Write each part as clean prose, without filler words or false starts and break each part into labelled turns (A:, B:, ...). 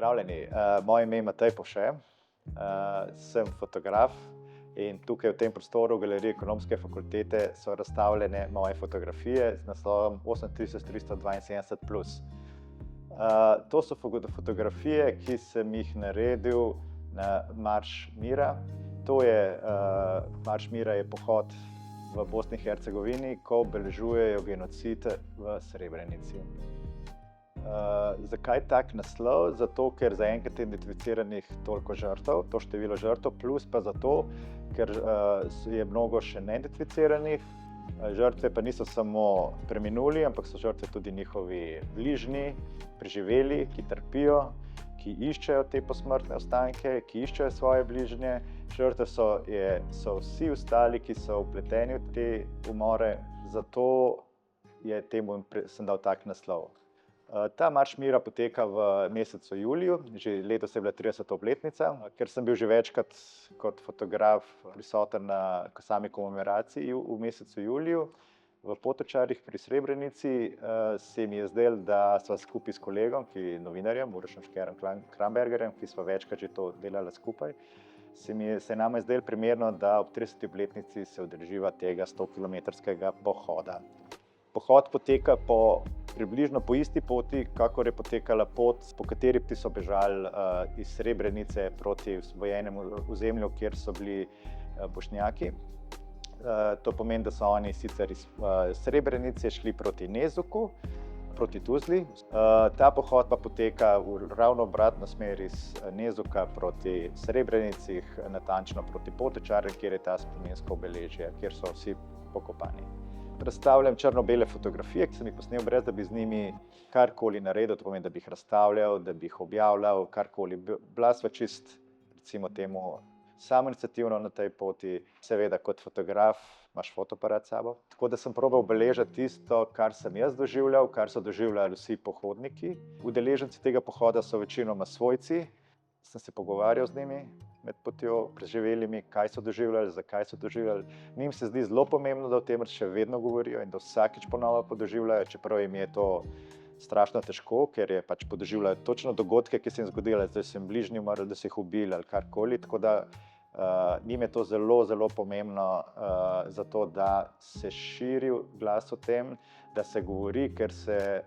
A: Pozdravljeni, moje ime je Matej Povše, sem fotograf in tukaj v tem prostoru v Galeriji Ekonomske fakultete so razstavljene moje fotografije z naslovom 8372+. To so fotografije, ki sem jih naredil na Marš mira. Marš mira je pohod v Bosni in Hercegovini, ko obeležujejo genocid v Srebrenici. Zakaj tak naslov? Zato, ker zaenkrat je identificiranih toliko žrtev, to število žrtev, plus pa zato, ker je mnogo še neidentificiranih. Žrtve pa niso samo preminuli, ampak so žrtve tudi njihovi bližnji, preživeli, ki trpijo, ki iščejo te posmrtne ostanke, ki iščejo svoje bližnje. Žrtve so vsi ostali, ki so vpleteni v te umore, zato sem dal tak naslov. Ta Marš mira poteka v mesecu juliju, že letos je bila 30. obletnica. Ker sem bil že večkrat kot fotograf prisoten na sami komemoraciji v mesecu juliju v Potočarih pri Srebrenici, se mi je zdelo, da sva skupaj s kolegom, novinarjem, Urošem Škerjem Krambergerjem, ki sva večkrat že to delala skupaj, se je nama zdelo primerno, da ob 30. obletnici se udeleživa tega 100-kilometrskega pohoda. Pohod poteka približno po isti poti, kakor je potekala pot, po kateri so bežali iz Srebrenice proti osvojenemu ozemlju, kjer so bili Bošnjaki. To pomeni, da so oni sicer iz Srebrenice šli proti Nezuku, proti Tuzli. Ta pohod pa poteka v ravno obratno smer iz Nezuka proti Srebrenici, natančno proti Potočarjem, kjer je ta spominsko obeležje, kjer so vsi pokopani. Razstavljam črno-bele fotografije, ki sem jih posnel, brez da bi z njimi karkoli naredil, to pomeni, da bi jih razstavljal, da bi jih objavljal, karkoli. Bila sva čist, recimo temu, samoiniciativno na tej poti. Seveda, kot fotograf imaš fotoaparat s sabo. Tako da sem probal obeležiti tisto, kar sem jaz doživljal, kar so doživljali vsi pohodniki. Udeleženci tega pohoda so večinoma svojci. Sem se pogovarjal z njimi med potjo, preživelimi, kaj so doživljali, zakaj so doživljali. Njim se zdi zelo pomembno, da o tem še vedno govorijo in da vsakič ponova podoživljajo, čeprav jim je to strašno težko, ker je pač podoživljajo točno dogodke, ki se jim zgodili, da so jim bližnji umrli, da so jih ubili ali karkoli. Tako da njim je to zelo, zelo pomembno zato, da se širi glas o tem, da se govori, ker se,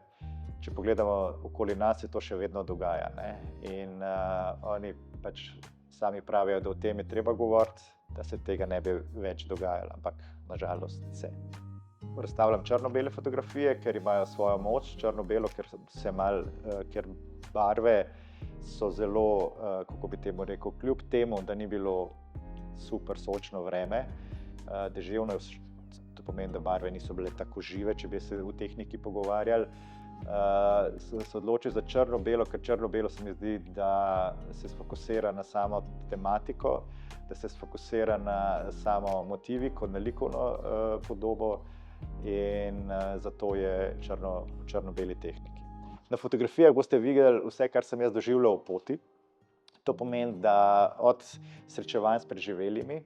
A: če pogledamo okoli nas, se to še vedno dogaja, ne? In oni pač sami pravijo, da o tem je treba govoriti, da se tega ne bi več dogajalo, ampak nažalost se. Razstavljam črno-bele fotografije, ker imajo svojo moč, črno-belo, ker barve so zelo, kako bi temu rekel, kljub temu, da ni bilo super sočno vreme, deževno, to pomeni, da barve niso bile tako žive, če bi se v tehniki pogovarjali. Se odločil za črno-belo, ker črno-belo se mi zdi, da se sfokusira na samo tematiko, da se sfokusira na samo motiviko, na likovno podobo in zato je v črno-beli tehniki. Na fotografijah boste videli vse, kar sem jaz doživljal v poti. To pomeni, da od srečevanj s preživelimi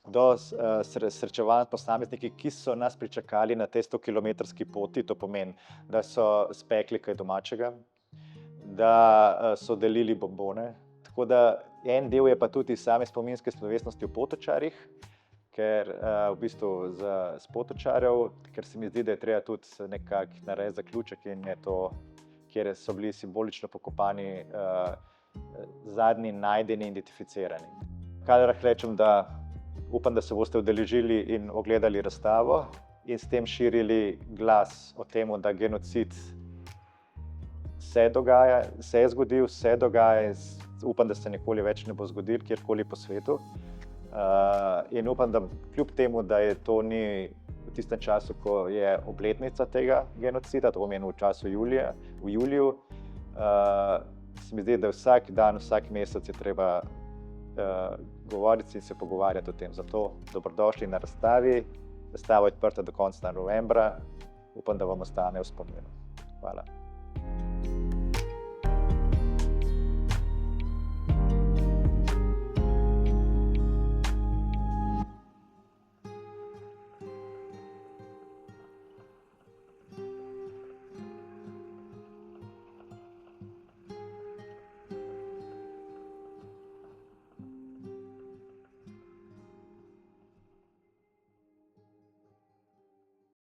A: do srečevanj s posamezniki, ki so nas pričakali na tej 100-kilometrski poti, to pomeni, da so spekli kaj domačega, da so delili bombone. Tako da en del je pa tudi same spominske slovesnosti v Potočarjih, ker v bistvu z Potočarjev, ker se mi zdi, da je treba tudi nekako narediti zaključek in je to, kjer so bili simbolično pokopani zadnji najdeni identificirani. Kaj lahko rečem, da upam, da se boste udeležili in ogledali razstavo in s tem širili glas o tem, da genocid se dogaja, se je zgodil, se dogaja in upam, da se nikoli več ne bo zgodil kjerkoli po svetu. In upam, da kljub temu, da je to ni v tistem času, ko je obletnica tega genocida, to pomeni v času v juliju, se mi zdi, da vsak dan, vsak mesec je treba govoriti in se pogovarjati o tem. Zato dobrodošli na razstavi. Razstava je odprta do konca novembra. Upam, da vam ostane v spominu. Hvala.